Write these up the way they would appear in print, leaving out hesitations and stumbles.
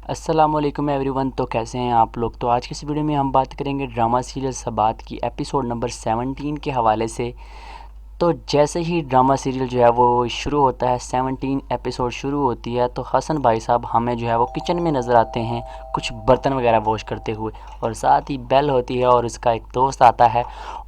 अस्सलामुअलैकुम एवरीवन। तो कैसे हैं आप लोग। तो आज की इस वीडियो में हम बात करेंगे ड्रामा सीरियल सबात की एपिसोड नंबर 17 के हवाले से। तो जैसे ही ड्रामा सीरियल जो है वो शुरू होता है, 17 एपिसोड शुरू होती है, तो हसन भाई साहब हमें जो है वो किचन में नज़र आते हैं कुछ बर्तन वगैरह वॉश करते हुए, और साथ ही बेल होती है और उसका एक दोस्त आता है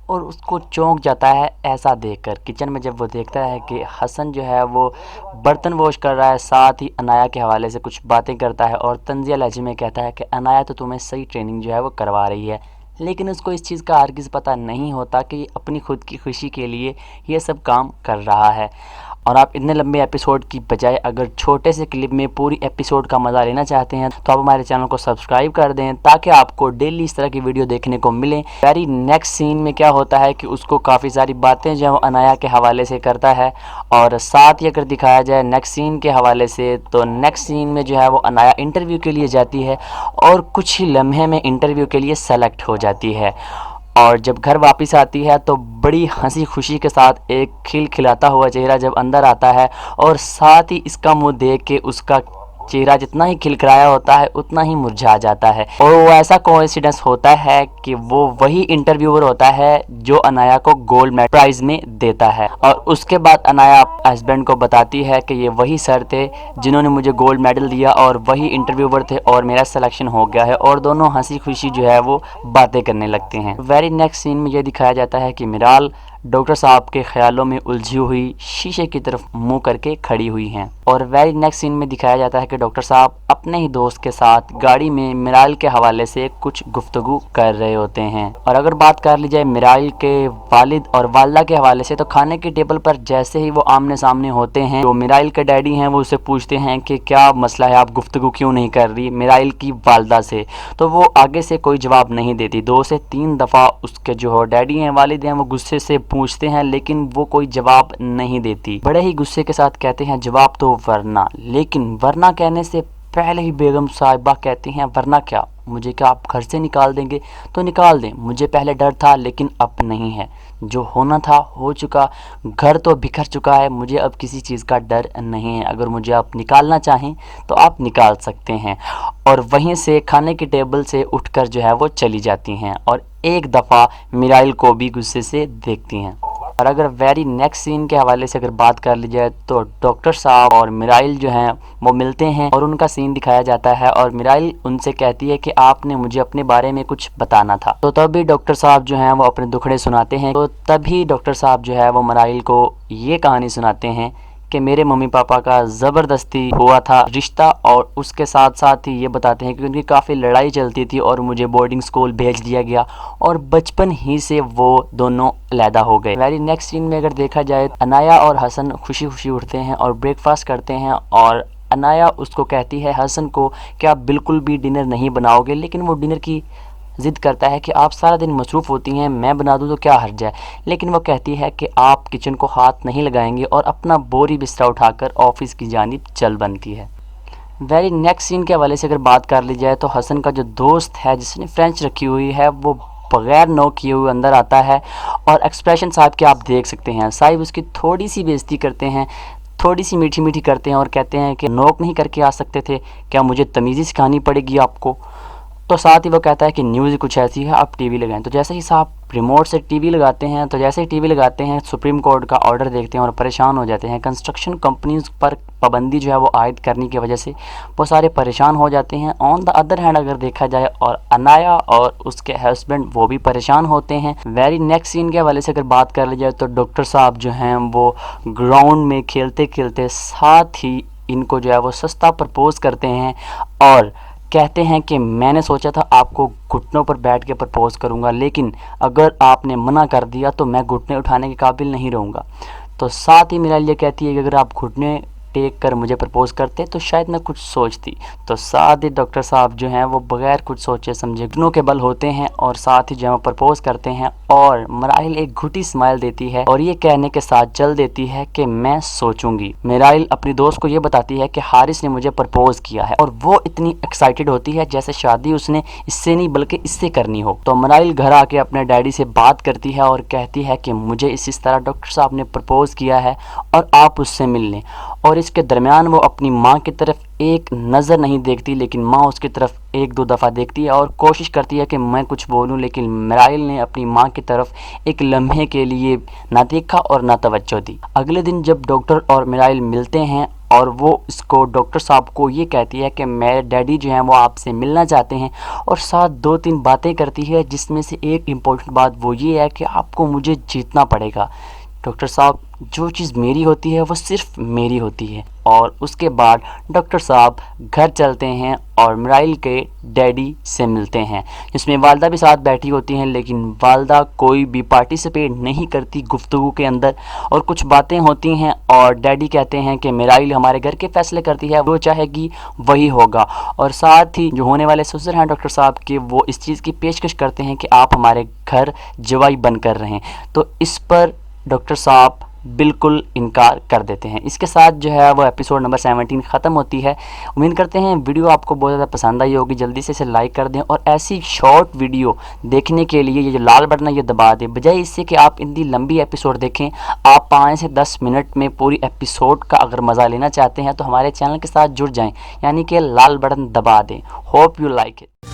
और उसको चौंक जाता है ऐसा देखकर। किचन में जब वो देखता है कि हसन जो है वो बर्तन वॉश कर रहा है, साथ ही अनाया के हवाले से कुछ बातें करता है और तंजिया लहजे में कहता है कि अनाया तो तुम्हें सही ट्रेनिंग जो है वो करवा रही है। लेकिन उसको इस चीज़ का हरगिज़ पता नहीं होता कि अपनी खुद की खुशी के लिए ये सब काम कर रहा है। और आप इतने लंबे एपिसोड की बजाय अगर छोटे से क्लिप में पूरी एपिसोड का मज़ा लेना चाहते हैं तो आप हमारे चैनल को सब्सक्राइब कर दें ताकि आपको डेली इस तरह की वीडियो देखने को मिले। वेरी नेक्स्ट सीन में क्या होता है कि उसको काफ़ी सारी बातें जो है अनाया के हवाले से करता है, और साथ ही अगर दिखाया जाए नेक्स्ट सीन के हवाले से तो नेक्स्ट सीन में जो है वो अनाया इंटरव्यू के लिए जाती है और कुछ ही लम्हे में इंटरव्यू के लिए सेलेक्ट हो जाती है। और जब घर वापस आती है तो बड़ी हंसी खुशी के साथ एक खिलखिलाता हुआ चेहरा जब अंदर आता है, और साथ ही इसका मुंह देख के उसका चेहरा जितना ही खिलखिलाया होता है उतना ही मुरझा जाता है। और वो ऐसा कोइंसिडेंस होता है कि वो वही इंटरव्यूअर होता है जो अनाया को गोल्ड मेडल प्राइज़ में देता है। और उसके बाद अनाया हस्बैंड को बताती है कि ये वही सर थे जिन्होंने मुझे गोल्ड मेडल दिया और वही इंटरव्यूअर थे और मेरा सिलेक्शन हो गया है, और दोनों हंसी खुशी जो है वो बातें करने लगते हैं। वेरी नेक्स्ट सीन में ये दिखाया जाता है कि मिराल डॉक्टर साहब के ख्यालों में उलझी हुई शीशे की तरफ मुंह करके खड़ी हुई हैं। और वेरी नेक्स्ट सीन में दिखाया जाता है कि डॉक्टर साहब अपने ही दोस्त के साथ गाड़ी में मिराल के हवाले से कुछ गुफ्तगू कर रहे होते हैं। और अगर बात कर ली जाए मिराल के वालिद और वालदा के हवाले से तो खाने के टेबल पर जैसे ही वो आमने सामने होते हैं, जो मिराल के डैडी हैं वो उससे पूछते हैं कि क्या मसला है, आप गुफ्तगू क्यों नहीं कर रही मिराल की वालदा से। तो वो आगे से कोई जवाब नहीं देती। 2 से 3 दफ़ा उसके जो डैडी हैं वालिद हैं वो गुस्से से पूछते हैं लेकिन वो कोई जवाब नहीं देती। बड़े ही गुस्से के साथ कहते हैं जवाब तो वरना। लेकिन वरना कहने से पहले ही बेगम साहिबा कहती हैं वरना क्या, मुझे क्या आप घर से निकाल देंगे तो निकाल दें, मुझे पहले डर था लेकिन अब नहीं है, जो होना था हो चुका, घर तो बिखर चुका है, मुझे अब किसी चीज़ का डर नहीं है, अगर मुझे आप निकालना चाहें तो आप निकाल सकते हैं। और वहीं से खाने की टेबल से उठकर जो है वो चली जाती हैं और एक दफ़ा मिराइल को भी गुस्से से देखती हैं। और अगर वेरी नेक्स्ट सीन के हवाले से अगर बात कर ली जाए तो डॉक्टर साहब और मिराइल जो हैं वो मिलते हैं और उनका सीन दिखाया जाता है, और मिराइल उनसे कहती है कि आपने मुझे अपने बारे में कुछ बताना था। तो तभी डॉक्टर साहब जो हैं वो अपने दुखड़े सुनाते हैं। तो तभी डॉक्टर साहब जो है वो मिराइल को ये कहानी सुनाते हैं कि मेरे मम्मी पापा का ज़बरदस्ती हुआ था रिश्ता, और उसके साथ साथ ही ये बताते हैं कि उनकी काफ़ी लड़ाई चलती थी और मुझे बोर्डिंग स्कूल भेज दिया गया और बचपन ही से वो दोनों अलहदा हो गए। वेरी नेक्स्ट सीन में अगर देखा जाए अनाया और हसन खुशी खुशी उठते हैं और ब्रेकफास्ट करते हैं, और अनाया उसको कहती है हसन को कि आप बिल्कुल भी डिनर नहीं बनाओगे, लेकिन वो डिनर की ज़िद करता है कि आप सारा दिन मसरूफ़ होती हैं, मैं बना दूं तो क्या हर्ज है। लेकिन वो कहती है कि आप किचन को हाथ नहीं लगाएंगे और अपना बोरी बिस्तरा उठाकर ऑफिस की जानिब चल बनती है। वेरी नेक्स्ट सीन के हवाले से अगर बात कर ली जाए तो हसन का जो दोस्त है जिसने फ्रेंच रखी हुई है वो बगैर नोक किए हुए अंदर आता है, और एक्सप्रेशन साहब के आप देख सकते हैं, साहिब उसकी थोड़ी सी बेइज्जती करते हैं, थोड़ी सी मीठी मीठी करते हैं और कहते हैं कि नोक नहीं करके आ सकते थे, क्या मुझे तमीज़ी सिखानी पड़ेगी आपको। तो साथ ही वो कहता है कि न्यूज़ कुछ ऐसी है, आप टीवी लगाएं। तो जैसे ही साहब रिमोट से टीवी लगाते हैं, तो जैसे ही टीवी लगाते हैं सुप्रीम कोर्ट का ऑर्डर देखते हैं और परेशान हो जाते हैं। कंस्ट्रक्शन कंपनीज पर पाबंदी जो है वो आयद करने की वजह से वो सारे परेशान हो जाते हैं। ऑन द अदर हैंड अगर देखा जाए और अनाया और उसके हस्बैंड वो भी परेशान होते हैं। वेरी नेक्स्ट सीन के हवाले से अगर बात कर ली जाए तो डॉक्टर साहब जो हैं वो ग्राउंड में खेलते खेलते साथ ही इनको जो है वो सस्ता प्रपोज करते हैं और कहते हैं कि मैंने सोचा था आपको घुटनों पर बैठ के प्रपोज़ करूंगा, लेकिन अगर आपने मना कर दिया तो मैं घुटने उठाने के काबिल नहीं रहूँगा। तो साथ ही मिराल ये कहती है कि अगर आप घुटने टेक कर मुझे प्रपोज़ करते तो शायद मैं कुछ सोचती। तो साथ ही डॉक्टर साहब जो हैं वो बगैर कुछ सोचे समझे घुटनों के बल होते हैं और साथ ही जो है प्रपोज़ करते हैं, और मिराइल एक घुटी स्माइल देती है और ये कहने के साथ चल देती है कि मैं सोचूंगी। मिराइल अपनी दोस्त को ये बताती है कि हारिस ने मुझे प्रपोज़ किया है, और वो इतनी एक्साइटेड होती है जैसे शादी उसने इससे नहीं बल्कि इससे करनी हो। तो मिराइल घर आके अपने डैडी से बात करती है और कहती है कि मुझे इस तरह डॉक्टर साहब ने प्रपोज़ किया है और आप उससे मिल लें। और इसके दरमियान वो अपनी माँ की तरफ एक नज़र नहीं देखती, लेकिन माँ उसकी तरफ एक दो दफ़ा देखती है और कोशिश करती है कि मैं कुछ बोलूं, लेकिन मिराइल ने अपनी माँ की तरफ एक लम्हे के लिए ना देखा और ना तवज्जो दी। अगले दिन जब डॉक्टर और मिराइल मिलते हैं और वो इसको डॉक्टर साहब को ये कहती है कि मेरे डैडी जो हैं वो आपसे मिलना चाहते हैं, और साथ दो तीन बातें करती है, जिसमें से एक इम्पोर्टेंट बात वो ये है कि आपको मुझे जीतना पड़ेगा डॉक्टर साहब, जो चीज़ मेरी होती है वो सिर्फ मेरी होती है। और उसके बाद डॉक्टर साहब घर चलते हैं और मिराइल के डैडी से मिलते हैं, जिसमें वालदा भी साथ बैठी होती हैं, लेकिन वालदा कोई भी पार्टिसिपेट नहीं करती गुफ्तगू के अंदर। और कुछ बातें होती हैं और डैडी कहते हैं कि मिराइल हमारे घर के फैसले करती है, वो चाहेगी वही होगा। और साथ ही जो होने वाले ससुर हैं डॉक्टर साहब के, वो इस चीज़ की पेशकश करते हैं कि आप हमारे घर जवाई बनकर रहें। तो इस पर डॉक्टर साहब बिल्कुल इनकार कर देते हैं। इसके साथ जो है वो एपिसोड नंबर 17 ख़त्म होती है। उम्मीद करते हैं वीडियो आपको बहुत ज़्यादा पसंद आई होगी। जल्दी से इसे लाइक कर दें और ऐसी शॉर्ट वीडियो देखने के लिए ये जो लाल बटन है ये दबा दें, बजाय इससे कि आप इतनी लंबी एपिसोड देखें। आप 5 से 10 मिनट में पूरी एपिसोड का अगर मज़ा लेना चाहते हैं तो हमारे चैनल के साथ जुड़ जाएँ, यानी कि लाल बटन दबा दें। Hope you like it.